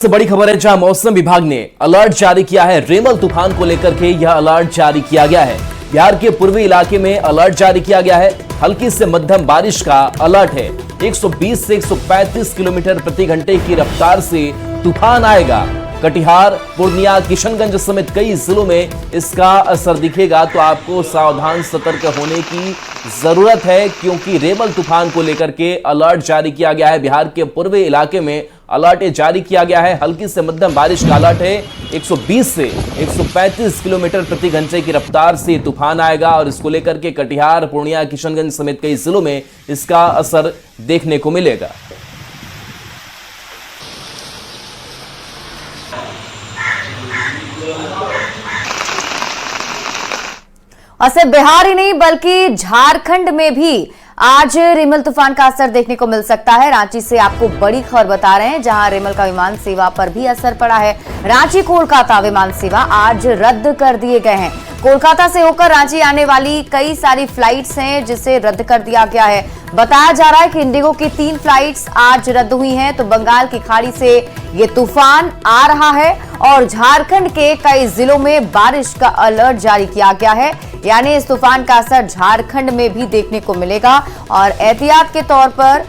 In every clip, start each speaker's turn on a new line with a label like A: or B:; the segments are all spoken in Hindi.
A: से बड़ी खबर है जहां मौसम विभाग ने अलर्ट जारी किया है। रेमल तूफान को लेकर के यह अलर्ट जारी किया गया है। बिहार के पूर्वी इलाके में अलर्ट जारी किया गया है। हल्की से मध्यम बारिश का अलर्ट है। 120 से 135 किलोमीटर प्रति घंटे की रफ्तार से तूफान आएगा। कटिहार, पूर्णिया, किशनगंज समेत कई जिलों में इसका असर दिखेगा, तो आपको सावधान सतर्क होने की जरूरत है, क्योंकि रेमल तूफान को लेकर के अलर्ट जारी किया गया है। बिहार के पूर्वी इलाके में अलर्ट जारी किया गया है। हल्की से मध्यम बारिश का अलर्ट है। 120 से 135 किलोमीटर प्रति घंटे की रफ्तार से तूफान आएगा और इसको लेकर के कटिहार, पूर्णिया, किशनगंज समेत कई जिलों में इसका असर देखने को मिलेगा।
B: और सिर्फ बिहार ही नहीं बल्कि झारखंड में भी आज रेमल तूफान का असर देखने को मिल सकता है। रांची से आपको बड़ी खबर बता रहे हैं, जहां रेमल का विमान सेवा पर भी असर पड़ा है। रांची कोलकाता विमान सेवा आज रद्द कर दिए गए हैं। कोलकाता से होकर रांची आने वाली कई सारी फ्लाइट्स हैं, जिसे रद्द कर दिया गया है। बताया जा रहा है कि इंडिगो की 3 फ्लाइट्स आज रद्द हुई हैं। तो बंगाल की खाड़ी से ये तूफान आ रहा है और झारखंड के कई जिलों में बारिश का अलर्ट जारी किया गया है। यानी इस तूफान का असर झारखंड में भी देखने को मिलेगा और एहतियात के तौर पर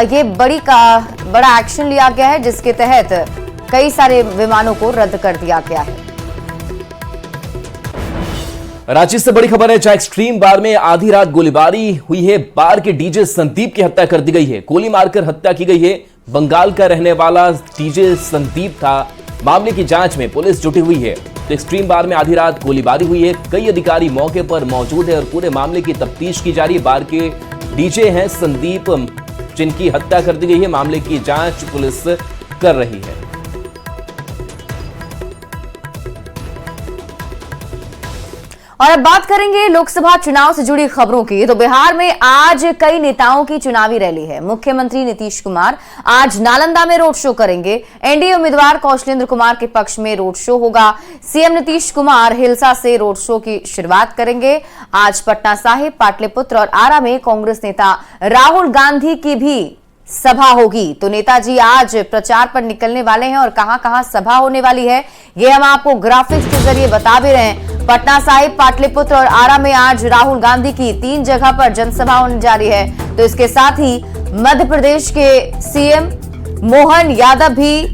B: ये बड़ा एक्शन लिया गया है, जिसके तहत कई सारे विमानों को रद्द कर दिया गया है।
A: रांची से बड़ी खबर है, जहां एक्सट्रीम बार में आधी रात गोलीबारी हुई है। बार के डीजे संदीप की हत्या कर दी गई है। गोली मारकर हत्या की गई है। बंगाल का रहने वाला डीजे संदीप था। मामले की जांच में पुलिस जुटी हुई है। तो एक्सट्रीम बार में आधी रात गोलीबारी हुई है। कई अधिकारी मौके पर मौजूद है और पूरे मामले की तफ्तीश की जा रही है। बार के डीजे हैं संदीप, जिनकी हत्या कर दी गई है। मामले की जांच पुलिस कर रही है।
B: और अब बात करेंगे लोकसभा चुनाव से जुड़ी खबरों की। तो बिहार में आज कई नेताओं की चुनावी रैली है। मुख्यमंत्री नीतीश कुमार आज नालंदा में रोड शो करेंगे। एनडीए उम्मीदवार कौशलेंद्र कुमार के पक्ष में रोड शो होगा। सीएम नीतीश कुमार हिलसा से रोड शो की शुरुआत करेंगे। आज पटना साहिब, पाटलिपुत्र और आरा में कांग्रेस नेता राहुल गांधी की भी सभा होगी। तो नेताजी आज प्रचार पर निकलने वाले हैं और कहां-कहां सभा होने वाली है, ये हम आपको ग्राफिक्स के जरिए बता भी रहे हैं। पटना साहिब, पाटलिपुत्र और आरा में आज राहुल गांधी की 3 जगह पर जनसभा होने जा रही है। तो इसके साथ ही मध्य प्रदेश के सीएम मोहन यादव भी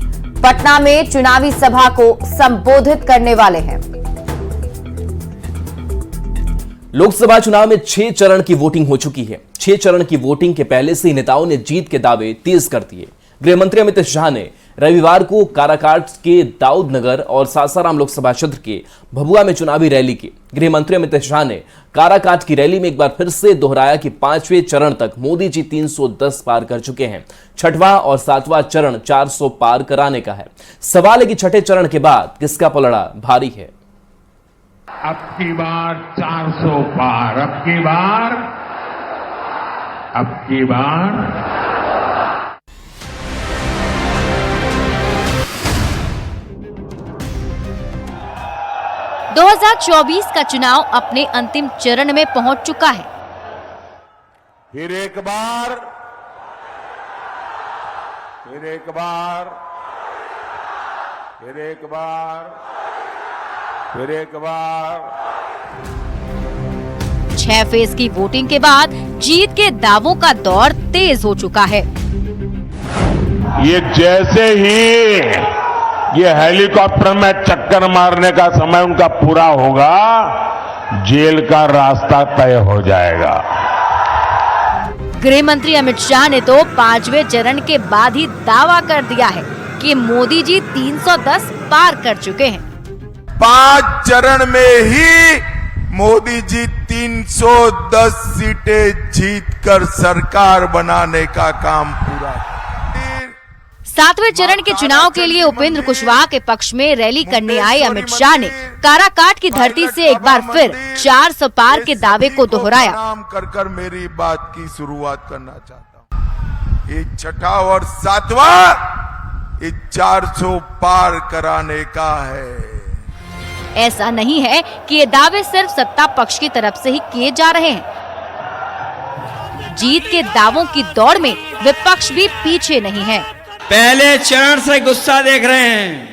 B: पटना में चुनावी सभा को संबोधित करने वाले हैं।
A: लोकसभा चुनाव में 6 चरण की वोटिंग हो चुकी है। 6 चरण की वोटिंग के पहले से ही नेताओं ने जीत के दावे तेज कर दिए। गृह मंत्री अमित शाह ने रविवार को काराकाट के दाऊदनगर और सासाराम लोकसभा क्षेत्र के भभुआ में चुनावी रैली की। गृह मंत्री अमित शाह ने काराकाट की रैली में एक बार फिर से दोहराया कि 5वें चरण तक मोदी जी 310 पार कर चुके हैं। 6वां और 7वां चरण 400 पार कराने का है। सवाल है कि 6ठे चरण के बाद किसका पलड़ा भारी है।
C: अब की बार 400 पार, अब की बार
D: 2024 का चुनाव अपने अंतिम चरण में पहुंच चुका है।
C: फिर एक बार फिर एक बार फिर एक बार फिर एक बार
D: 6 फेज की वोटिंग के बाद जीत के दावों का दौर तेज हो चुका है।
C: ये जैसे ही ये हेलीकॉप्टर में चक्कर मारने का समय उनका पूरा होगा, जेल का रास्ता तय हो जाएगा।
D: गृह मंत्री अमित शाह ने तो 5वें चरण के बाद ही दावा कर दिया है कि मोदी जी 310 पार कर चुके हैं।
E: 5 चरण में ही मोदी जी 310 सीटें जीतकर सरकार बनाने का काम पूरा।
D: 7वें चरण के चुनाव के लिए उपेंद्र कुशवाहा के पक्ष में रैली करने आए अमित शाह ने काराकाट की धरती से एक बार फिर 400 पार के दावे को दोहराया।
E: नाम कर मेरी बात की शुरुआत करना चाहता हूँ। ये 6वां और 7वां ये 400 पार कराने का है।
D: ऐसा नहीं है कि ये दावे सिर्फ सत्ता पक्ष की तरफ से ही किए जा रहे हैं। जीत के दावों की दौड़ में विपक्ष भी पीछे नहीं है।
F: पहले चरण से गुस्सा देख रहे हैं,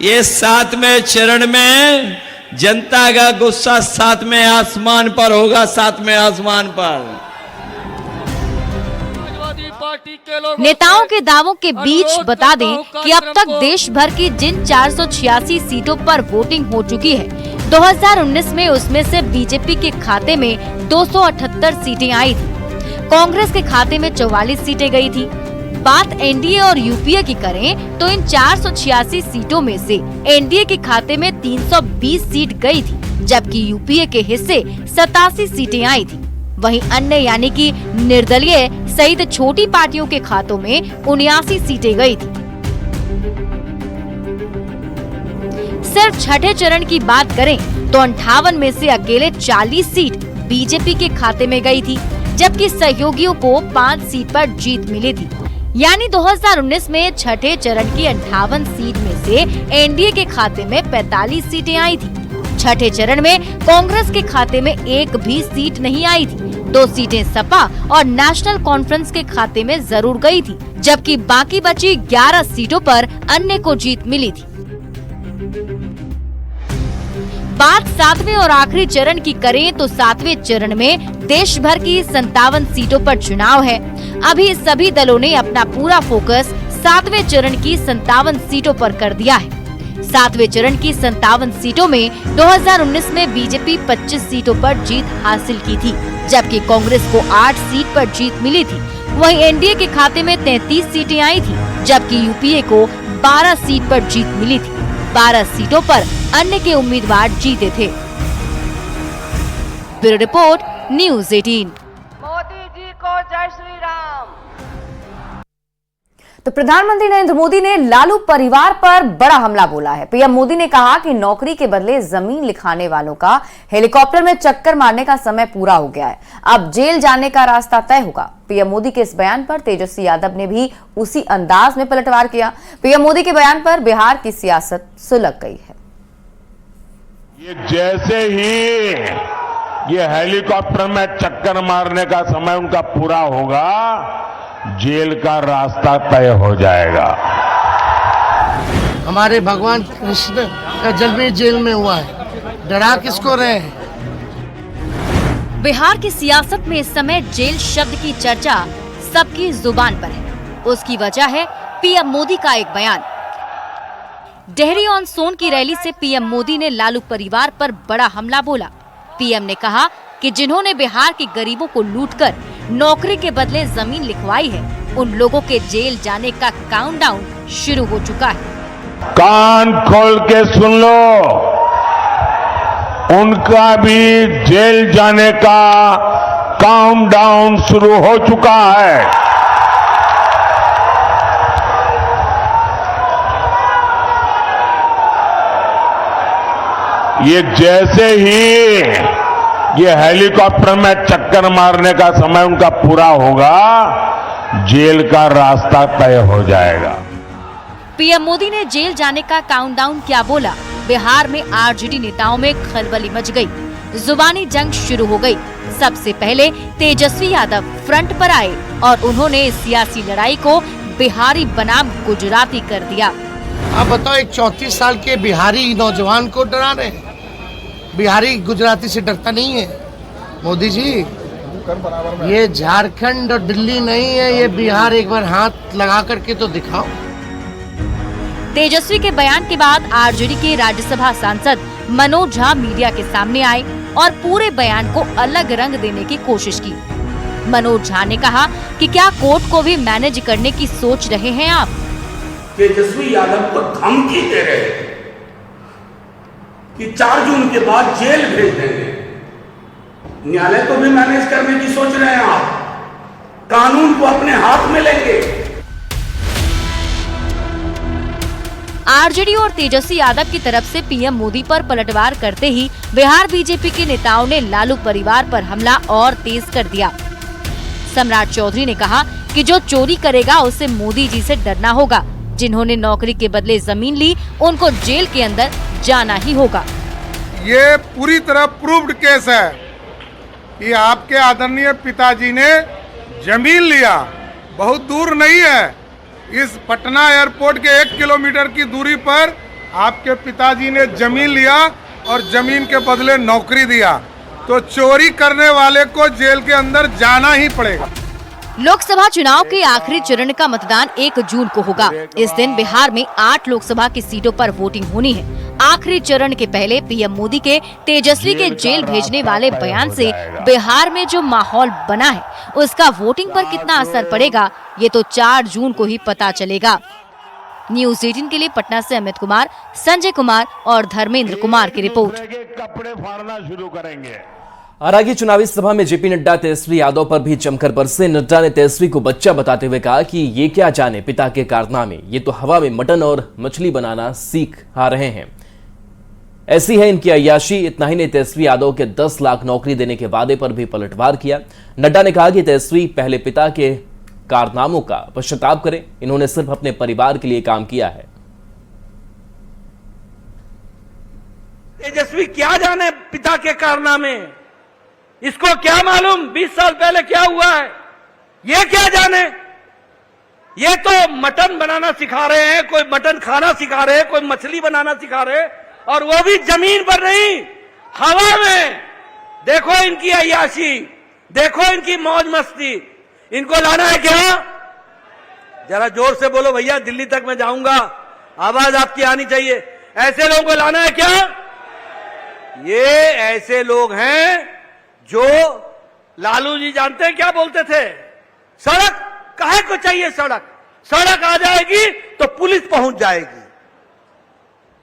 F: ये 7वें चरण में जनता का गुस्सा 7वें आसमान पर होगा, 7वें आसमान पर।
D: नेताओं के दावों के बीच बता दें कि अब तक देश भर की जिन 486 सीटों पर वोटिंग हो चुकी है, 2019 में उसमें से बीजेपी के खाते में 278 सीटें आई थी, कांग्रेस के खाते में 44 सीटें गई थी। बात एनडीए और यूपीए की करें तो इन 486 सीटों में से एनडीए के खाते में 320 सीट गई थी, जबकि यूपीए के हिस्से 87 सीटें आई थी। वहीं अन्य यानी कि निर्दलीय सहित छोटी पार्टियों के खातों में 79 सीटें गई थी। सिर्फ छठे चरण की बात करें तो 58 में से अकेले 40 सीट बीजेपी के खाते में गई थी, जबकि सहयोगियों को 5 सीट पर जीत मिली थी। यानी 2019 में छठे चरण की 58 सीट में से एनडीए के खाते में 45 सीटें आई थी। छठे चरण में कांग्रेस के खाते में एक भी सीट नहीं आई थी। 2 सीटें सपा और नेशनल कॉन्फ्रेंस के खाते में जरूर गई थी, जबकि बाकी बची 11 सीटों पर अन्य को जीत मिली थी। बात 7वें और आखिरी चरण की करें तो 7वें चरण में देश भर की 57 सीटों पर चुनाव है। अभी सभी दलों ने अपना पूरा फोकस 7वें चरण की 57 सीटों पर कर दिया है। 7वें चरण की 57 सीटों में 2019 में बीजेपी 25 सीटों पर जीत हासिल की थी, जबकि कांग्रेस को 8 सीट पर जीत मिली थी। वहीं एनडीए के खाते में 33 सीटें आई थी, जबकि यूपीए को 12 सीट पर जीत मिली थी। 12 सीटों पर अन्य के उम्मीदवार जीते थे। Bureau report, news 18।
G: Modi ji को जय श्री राम।
B: तो प्रधानमंत्री नरेंद्र मोदी ने लालू परिवार पर बड़ा हमला बोला है। पीएम मोदी ने कहा कि नौकरी के बदले जमीन लिखाने वालों का हेलीकॉप्टर में चक्कर मारने का समय पूरा हो गया है, अब जेल जाने का रास्ता तय होगा। पीएम मोदी के इस बयान पर तेजस्वी यादव ने भी उसी अंदाज में पलटवार किया। पीएम मोदी के बयान पर बिहार की सियासत सुलग गई है।
C: ये जैसे ही ये हेलीकॉप्टर में चक्कर मारने का समय उनका पूरा होगा, जेल का रास्ता तय हो जाएगा।
H: हमारे भगवान कृष्ण का जन्म जेल में हुआ है, डरा किसको रहे हैं?
D: बिहार की सियासत में इस समय जेल शब्द की चर्चा सबकी जुबान पर है। उसकी वजह है पीएम मोदी का एक बयान। डेहरी ऑन सोन की रैली से पीएम मोदी ने लालू परिवार पर बड़ा हमला बोला। पीएम ने कहा कि जिन्होंने बिहार के गरीबों को लूटकर नौकरी के बदले जमीन लिखवाई है, उन लोगों के जेल जाने का काउंटडाउन शुरू हो चुका है।
C: कान खोल के सुन लो, उनका भी जेल जाने का काउंटडाउन शुरू हो चुका है। ये जैसे ही ये हेलीकॉप्टर में चक्कर मारने का समय उनका पूरा होगा, जेल का रास्ता तय हो जाएगा।
D: पीएम मोदी ने जेल जाने का काउंटडाउन क्या बोला? बिहार में आरजेडी नेताओं में खलबली मच गई, जुबानी जंग शुरू हो गई। सबसे पहले तेजस्वी यादव फ्रंट पर आए और उन्होंने इस सियासी लड़ाई को बिहारी बनाम गुजराती कर दिया।
H: आप बताओ, एक 34 साल के बिहारी नौजवान को डरा रहे हैं? बिहारी गुजराती से डरता नहीं है। मोदी जी, ये झारखंड और दिल्ली नहीं है, ये बिहार। एक बार हाथ लगा करके तो दिखाओ।
D: तेजस्वी के बयान के बाद आरजेडी के राज्यसभा सांसद मनोज झा मीडिया के सामने आए और पूरे बयान को अलग रंग देने की कोशिश की। मनोज झा ने कहा कि क्या कोर्ट को भी मैनेज करने की सोच रहे हैं आप?
I: तेजस्वी यादव को धमकी दे रहे हैं कि 4 जून के बाद जेल भेज देंगे। न्यायालय को भी मैनेज करने की सोच रहे हैं आप, कानून को अपने हाथ में लेंगे।
D: आरजेडी और तेजस्वी यादव की तरफ से पीएम मोदी पर पलटवार करते ही बिहार बीजेपी के नेताओं ने लालू परिवार पर हमला और तेज कर दिया। सम्राट चौधरी ने कहा कि जो चोरी करेगा उसे मोदी जी से डरना होगा। जिन्होंने नौकरी के बदले जमीन ली, उनको जेल के अंदर जाना ही होगा।
E: ये पूरी तरह प्रूव्ड केस है कि आपके आदरणीय पिताजी ने जमीन लिया, बहुत दूर नहीं है।
J: इस पटना एयरपोर्ट के 1 किलोमीटर की दूरी पर आपके पिताजी ने जमीन लिया और जमीन के बदले नौकरी दिया, तो चोरी करने वाले को जेल के अंदर जाना ही पड़ेगा।
D: लोकसभा चुनाव के आखिरी चरण का मतदान 1 जून को होगा। इस दिन बिहार में 8 लोकसभा की सीटों पर वोटिंग होनी है। आखिरी चरण के पहले पीएम मोदी के तेजस्वी के जेल भेजने वाले बयान से बिहार में जो माहौल बना है, उसका वोटिंग पर कितना असर पड़ेगा, ये तो 4 जून को ही पता चलेगा। न्यूज़ 18 के लिए पटना से अमित कुमार, संजय कुमार और धर्मेंद्र कुमार की रिपोर्ट।
C: कपड़े फाड़ना शुरू करेंगे।
A: आरा की चुनावी सभा में जेपी नड्डा तेजस्वी यादव पर भी जमकर बरसे। नड्डा ने तेजस्वी को बच्चा बताते हुए कहा कि ये क्या जाने पिता के कारनामे, ये तो हवा में मटन और मछली बनाना सीख आ रहे हैं। ऐसी है इनकी अय्याशी। इतना ही नहीं, तेजस्वी यादव के 10 लाख नौकरी देने के वादे पर भी पलटवार किया। नड्डा ने कहा कि तेजस्वी पहले पिता के कारनामों का पश्चाताप करें, इन्होंने सिर्फ अपने परिवार के लिए काम किया है।
F: तेजस्वी क्या जाने पिता के कारनामे, इसको क्या मालूम 20 साल पहले क्या हुआ है, ये क्या जाने। ये तो मटन बनाना सिखा रहे हैं, कोई मटन खाना सिखा रहे हैं, कोई मछली बनाना सिखा रहे हैं, और वो भी जमीन पर नहीं, हवा में। देखो इनकी अय्याशी, देखो इनकी मौज मस्ती। इनको लाना है क्या? जरा जोर से बोलो भैया, दिल्ली तक मैं जाऊंगा, आवाज आपकी आनी चाहिए। ऐसे लोगों को लाना है क्या? ये ऐसे लोग हैं जो लालू जी जानते हैं क्या बोलते थे, सड़क काहे को चाहिए, सड़क आ जाएगी तो पुलिस पहुंच जाएगी।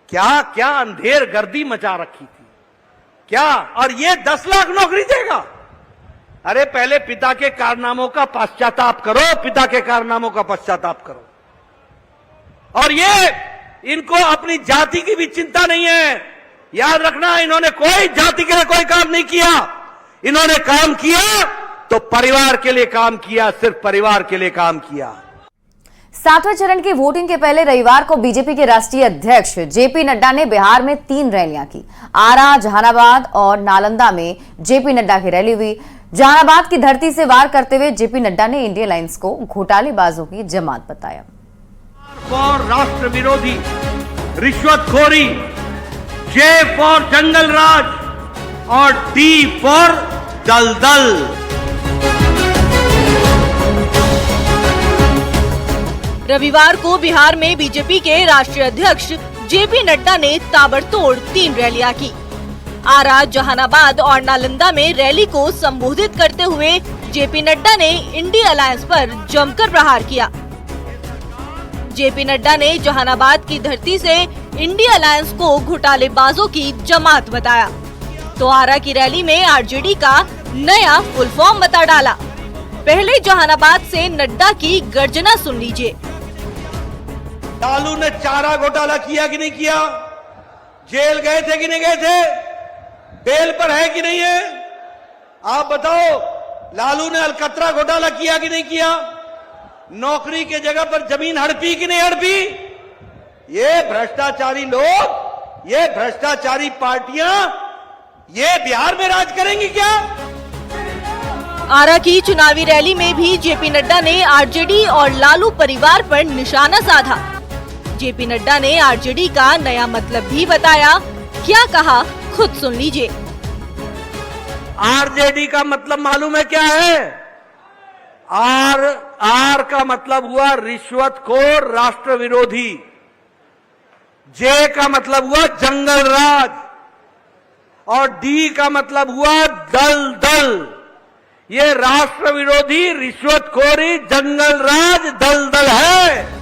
F: क्या क्या अंधेर गर्दी मचा रखी थी क्या। और ये 10 लाख नौकरी देगा। अरे पहले पिता के कारनामों का पश्चाताप करो, पिता के कारनामों का पश्चाताप करो। और ये इनको अपनी जाति की भी चिंता नहीं है। याद रखना, इन्होंने कोई जाति के लिए कोई काम नहीं किया। इन्होंने काम किया तो परिवार के लिए काम किया, सिर्फ परिवार के लिए काम किया।
B: 7वें चरण की वोटिंग के पहले रविवार को बीजेपी के राष्ट्रीय अध्यक्ष जेपी नड्डा ने बिहार में 3 रैलियां की। आरा, जहानाबाद और नालंदा में जेपी नड्डा की रैली हुई। जहानाबाद की धरती से वार करते हुए जेपी नड्डा ने इंडिया अलायंस को घोटालेबाजों की जमात बताया।
F: फॉर राष्ट्र विरोधी, रिश्वतखोरी, जे फॉर जंगल राज और डी फॉर दलदल।
K: रविवार को बिहार में बीजेपी के राष्ट्रीय अध्यक्ष जेपी नड्डा ने ताबड़तोड़ 3 रैलियां की। आरा, जहानाबाद और नालंदा में रैली को संबोधित करते हुए जेपी नड्डा ने इंडिया अलायंस पर जमकर प्रहार किया। जेपी नड्डा ने जहानाबाद की धरती से इंडिया अलायंस को घोटालेबाजों की जमात बताया, तो आरा की रैली में आरजेडी का नया फुल फॉर्म बता डाला। पहले जहानाबाद से नड्डा की गर्जना सुन लीजिए।
F: लालू ने चारा घोटाला किया कि नहीं किया? जेल गए थे कि नहीं गए थे? बेल पर है कि नहीं है? आप बताओ। लालू ने अलकतरा घोटाला किया कि नहीं किया? नौकरी के जगह पर जमीन हड़पी कि नहीं हड़पी? ये भ्रष्टाचारी लोग, ये भ्रष्टाचारी पार्टियां, ये बिहार में राज करेंगी क्या?
K: आरा की चुनावी रैली में भी जेपी नड्डा ने आरजेडी और लालू परिवार पर निशाना साधा। जेपी नड्डा ने आरजेडी का नया मतलब भी बताया। क्या कहा, खुद सुन लीजिए।
F: आरजेडी का मतलब मालूम है क्या है? आर का मतलब हुआ रिश्वतखोर, राष्ट्र विरोधी। जे का मतलब हुआ जंगल राज और डी का मतलब हुआ दलदल। ये राष्ट्र विरोधी, रिश्वतखोरी, जंगल राज, दलदल है।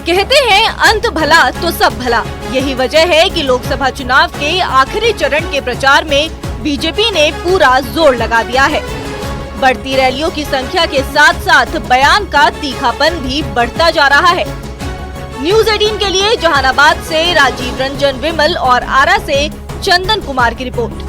K: कहते हैं अंत भला तो सब भला। यही वजह है कि लोकसभा चुनाव के आखिरी चरण के प्रचार में बीजेपी ने पूरा जोर लगा दिया है। बढ़ती रैलियों की संख्या के साथ साथ बयान का तीखापन भी बढ़ता जा रहा है। न्यूज़ 18 के लिए जहानाबाद से राजीव रंजन विमल और आरा से चंदन कुमार की रिपोर्ट।